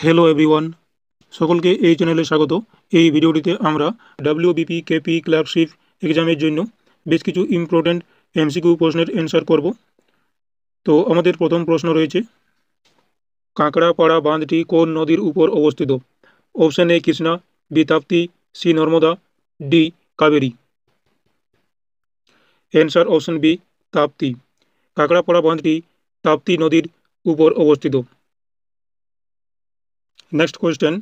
Hello everyone, সকলকে এই চ্যানেলে স্বাগত। এই ভিডিওটিতে আমরা ডাব্লিউবিপি কেপি ক্লার্কশিপ এক্সামের জন্য বেশ কিছু ইম্পর্ট্যান্ট এমসিকিউ প্রশ্নের অ্যান্সার করব। তো আমাদের প্রথম প্রশ্ন রয়েছে, কাঁকড়াপাড়া বাঁধটি কোন নদীর উপর অবস্থিত? Option A Krishna, B Tapti, C Narmada, D Kaveri. Answer option B Tapti. Kakrapar বাঁধটি তাপ্তি নদীর উপর অবস্থিত। নেক্সট কোয়েশ্চেন,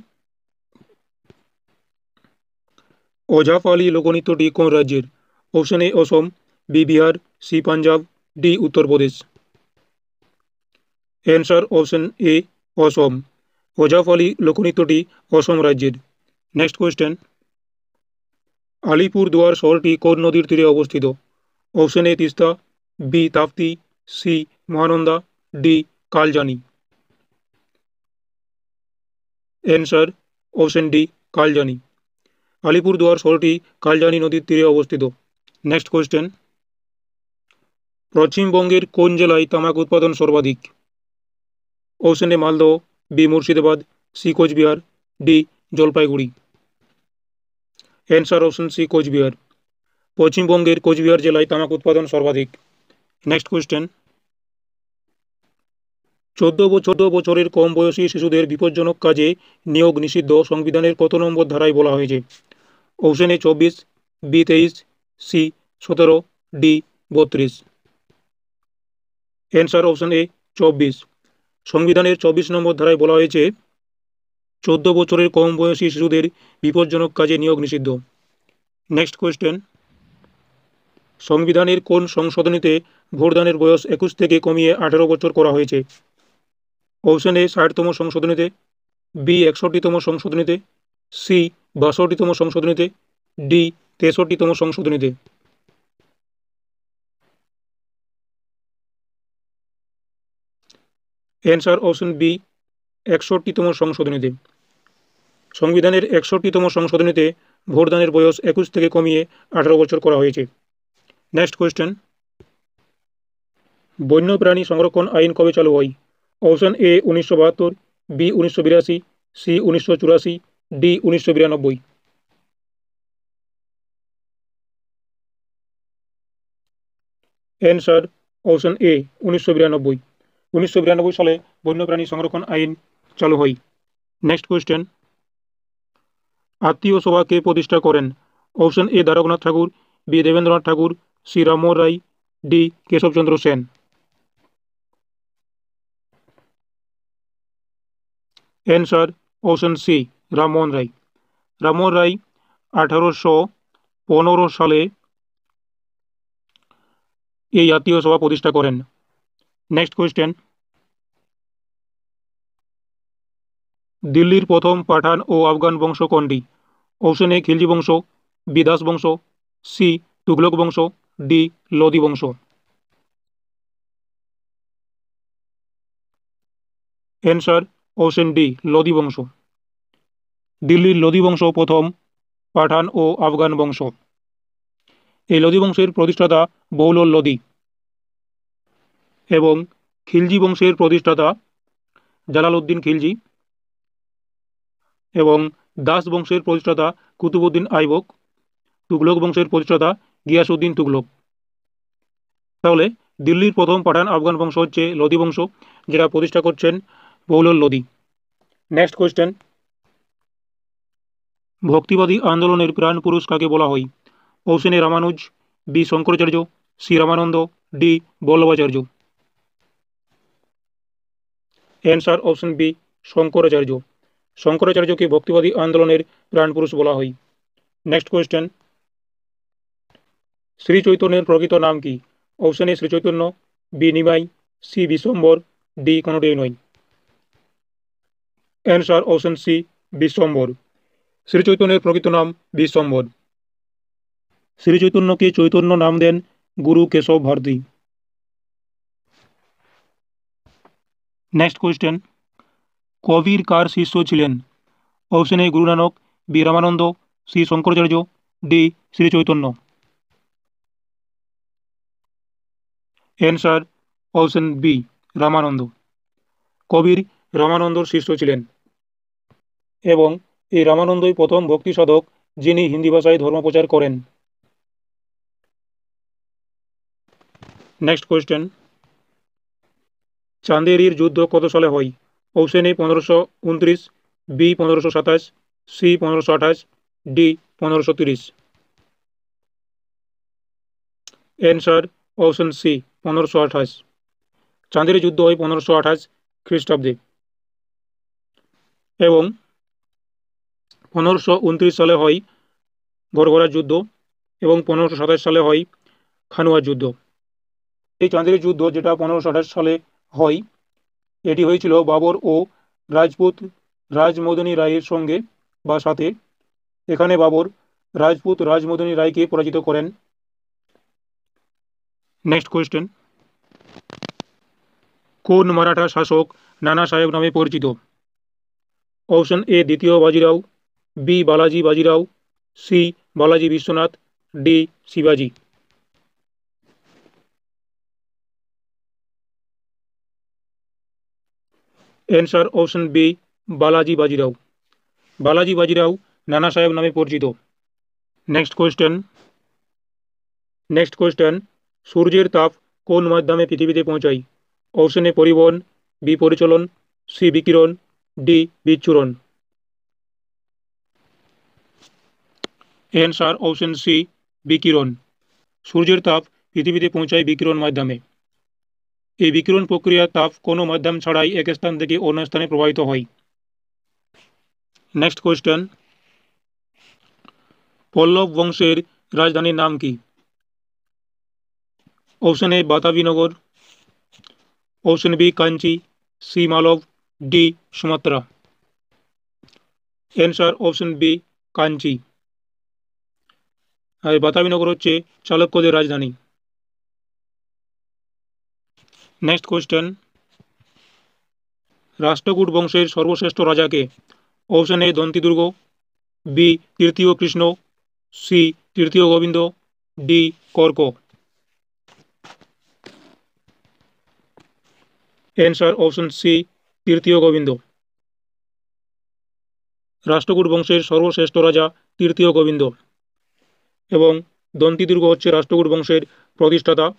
ওঝাপালি লোকনৃত্যটি কোন রাজ্যের? Option A Assam, B Bihar, C Punjab, D Uttar Pradesh. Answer option A Assam. Ojapali লোকনৃত্যটি অসম রাজ্যের। নেক্সট কোয়েশ্চেন, আলিপুরদুয়ার শহরটি কোন নদীর তীরে অবস্থিত? Option A Teesta, B Tapti, C Mahananda, D Kaljani. Answer option D Kaljani. Alipurduar শহরটি কালজানি নদীর তীরে অবস্থিত। নেক্সট কোয়েশ্চেন, পশ্চিমবঙ্গের কোন জেলায় তামাক উৎপাদন সর্বাধিক? Option A Malda, B Murshidabad, C Cooch Behar, D Jalpaiguri. Answer option C Cooch Behar. পশ্চিমবঙ্গের কোচবিহার জেলায় তামাক উৎপাদন সর্বাধিক। নেক্সট কোয়েশ্চেন, 14 বছরের কম বয়সী শিশুদের বিপজ্জনক কাজে নিয়োগ নিষিদ্ধ সংবিধানের কত নম্বর ধারায় বলা হয়েছে? Option A 24, B 23, C 17, D 32। Answer option A 24। সংবিধানের 24 নম্বর ধারায় বলা হয়েছে 14 বছরের কম বয়সী শিশুদের বিপজ্জনক কাজে নিয়োগ নিষিদ্ধ। নেক্সট কোয়েশ্চেন, সংবিধানের কোন সংশোধনীতে ভোটদানের বয়স 21 থেকে কমিয়ে 18 বছর করা হয়েছে? অপশন এ 60তম সংশোধনীতে, বি 61তম সংশোধনীতে, সি 62তম সংশোধনীতে, ডি 63তম সংশোধনীতে। অ্যান্সার অপশন বি 61তম সংশোধনীতে। সংবিধানের 61তম সংশোধনীতে ভোটদানের বয়স 21 থেকে কমিয়ে 18 বছর করা হয়েছে। নেক্সট কোয়েশ্চেন, বন্যপ্রাণী সংরক্ষণ আইন কবে চালু হয়? Option A 1972, B 1982, C 1984, D 1992। Answer option A 1992। 1992 সালে বন্যপ্রাণী সংরক্ষণ আইন চালু হয়। নেক্সট কোয়েশ্চেন, আত্মীয় সভা কে প্রতিষ্ঠা করেন? Option A Dwarkanath Thakur, B Debendranath Thakur, C Rammohan Roy, D Keshabchandra Sen. Answer option C Rammohan Roy. Rammohan Roy 1815 সালে এই আত্মীয় সভা প্রতিষ্ঠা করেন। নেক্সট কোয়েশ্চেন, দিল্লির প্রথম পাঠান ও আফগান বংশ কোনটি? অপশন এ খিলজি বংশ, বি দাস বংশ, সি তুগলক বংশ, ডি লোদি বংশ। অ্যান্সার অপশন ডি লোদি বংশ। দিল্লির লোদি বংশ প্রথম পাঠান ও আফগান বংশ। এই লোদি বংশের প্রতিষ্ঠাতা বৌলল লোদি এবং খিলজি বংশের প্রতিষ্ঠাতা জালালউদ্দিন খিলজি এবং দাস বংশের প্রতিষ্ঠাতা কুতুবউদ্দিন আইবক, তুগলক বংশের প্রতিষ্ঠাতা গিয়াসউদ্দিন তুগলক। তাহলে দিল্লির প্রথম পাঠান আফগান বংশ হচ্ছে লোদি বংশ, যেটা প্রতিষ্ঠা করছেন বৌলল লোদি। নেক্সট কোয়েশ্চেন, ভক্তিবাদী আন্দোলনের প্রাণ পুরুষ কাকে বলা হয়? Option A Ramanuja, B Shankaracharya, C Ramananda, D Vallabhacharya. Answer option B Shankaracharya. শঙ্করাচার্যকে ভক্তিবাদী আন্দোলনের প্রাণ পুরুষ বলা হয়। নেক্সট কোয়েশ্চেন, শ্রী চৈতন্যের প্রকৃত নাম কি? Option A Shri Chaitanya, B Nimai, C Bishwambhar, D কোনটিই নয়। Answer option C Bishwambhar. Shri চৈতন্যের প্রকৃত নাম বিশ্বম্বর। শ্রী চৈতন্যকে চৈতন্য নাম দেন গুরু কেশব ভারতী। নেক্সট কোয়েশ্চেন, কবির কার শিষ্য ছিলেন? Option A Guru Nanak, B Ramananda, C Shankaracharya, D Shri Chaitanya. Answer option B Ramananda. Kabir রামানন্দর শিষ্য ছিলেন। এবং এই রামানন্দই প্রথম ভক্তি সাধক যিনি হিন্দি ভাষায় ধর্মপ্রচার করেন। নেক্সট কোয়েশ্চেন, চাঁদেরির যুদ্ধ কত সালে হয়? Option A 1529, B 1527, C 1528, D 1530। Answer option C 1528। চাঁদের যুদ্ধ হয় 1528 খ্রিস্টাব্দে এবং 1529 সালে হয় গড়গড়ার যুদ্ধ এবং 1527 সালে হয় খানুয়ার যুদ্ধ। এই চাঁদের যুদ্ধ যেটা 1528 সালে হয়, এটি হয়েছিল বাবর ও রাজপুত রাজমদনী রায়ের সঙ্গে বা সাথে। এখানে বাবর রাজপুত রাজমদনী রায়কে পরাজিত করেন। নেক্সট কোয়েশ্চেন, কোন মারাঠা শাসক নানা সাহেব নামে পরিচিত? অপশন এ দ্বিতীয় Bajirao, B Balaji Bajirao, C Balaji Vishwanath, D শিবাজি। Answer option B Balaji Bajirao. Balaji Bajirao Nana Saheb নামে পরিচিত। নেক্সট কোয়েশ্চেন, সূর্যের তাপ কোন মাধ্যমে পৃথিবীতে পৌঁছায়? অপশন এ পরিবহন, বি পরিচলন, সি বিকিরণ, ডি বিচ্ছুরণ। অ্যান্সার অপশন সি বিকিরণ। সূর্যের তাপ পৃথিবীতে পৌঁছায় বিকিরণ মাধ্যমে। এই বিকিরণ প্রক্রিয়ার তাপ কোনো মাধ্যম ছাড়াই এক স্থান থেকে অন্য স্থানে প্রবাহিত হয়। নেক্সট কোয়েশ্চেন, পল্লব বংশের রাজধানীর নাম কি? Option A Vatapinagar, option B Kanchi, C Malwa, D Sumatra. Answer option B Kanchi. আর বাতাবিনগর হচ্ছে চালুক্যদের রাজধানী। নেক্সট কোয়েশ্চেন, রাষ্ট্রকূট বংশের সর্বশ্রেষ্ঠ রাজাকে? অপশন এ দন্তিদুর্গ, বি তৃতীয় কৃষ্ণ, সি তৃতীয় Govinda, D Karka. Answer option C তৃতীয় গোবিন্দ। রাষ্ট্রকূট বংশের সর্বশ্রেষ্ঠ রাজা তৃতীয় গোবিন্দ এবং দন্তিদুর্গ হচ্ছে রাষ্ট্রকূট বংশের প্রতিষ্ঠাতা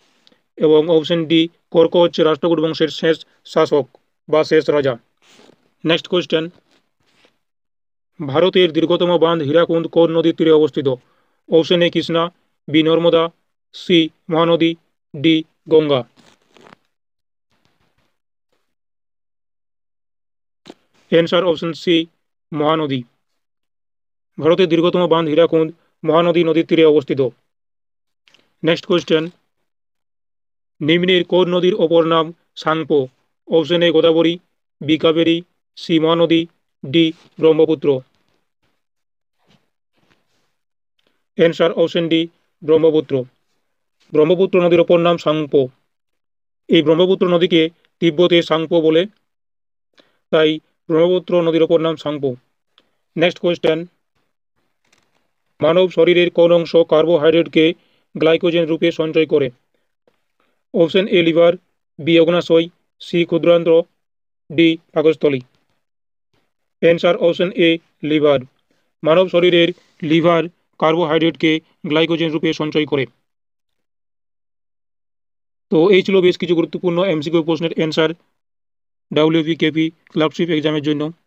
এবং অপশন ডি কর্ক হচ্ছে রাষ্ট্রকূট বংশের শেষ শাসক বা শেষ রাজা। নেক্সট কোয়েশ্চেন, ভারতের দীর্ঘতম বাঁধ হীরাকুন্দ কোন নদীর তীরে অবস্থিত? Option A Krishna, B Narmada, C Mahanadi, D Ganga. Answer option C Mahanadi. ভারতের দীর্ঘতম বাঁধ হীরাকুন্দ মহানদী নদীর তীরে অবস্থিত। নেক্সট কোয়েশ্চেন, নিম্নের কোন নদীর অপর নাম Tsangpo? Option A Godavari, B Kaveri, C Mahanadi, D Brahmaputra. Answer option D Brahmaputra. Brahmaputra নদীর অপর নাম সাংপো। এই ব্রহ্মপুত্র নদীকে তিব্বতে সাংপো বলে, তাই ব্রহ্মপুত্র নদীর অপর নাম সাংপো। নেক্সট কোয়েশ্চেন, মানব শরীরের কোন অংশ কার্বোহাইড্রেটকে গ্লাইকোজেন রূপে সঞ্চয় করে? অপশন এ লিভার, বি অগ্নাশয়, সি ক্ষুদ্রান্ত্র, ডি পাকস্থলী। Answer option A liver. মানব শরীরের লিভার কার্বোহাইড্রেটকে গ্লাইকোজেন রূপে সঞ্চয় করে। তো এই ছিল বেশ কিছু গুরুত্বপূর্ণ এমসিকিউ প্রশ্নের অ্যান্সার ডাব্লিউবিকেপি ক্লার্কশিপ এক্সামের জন্য।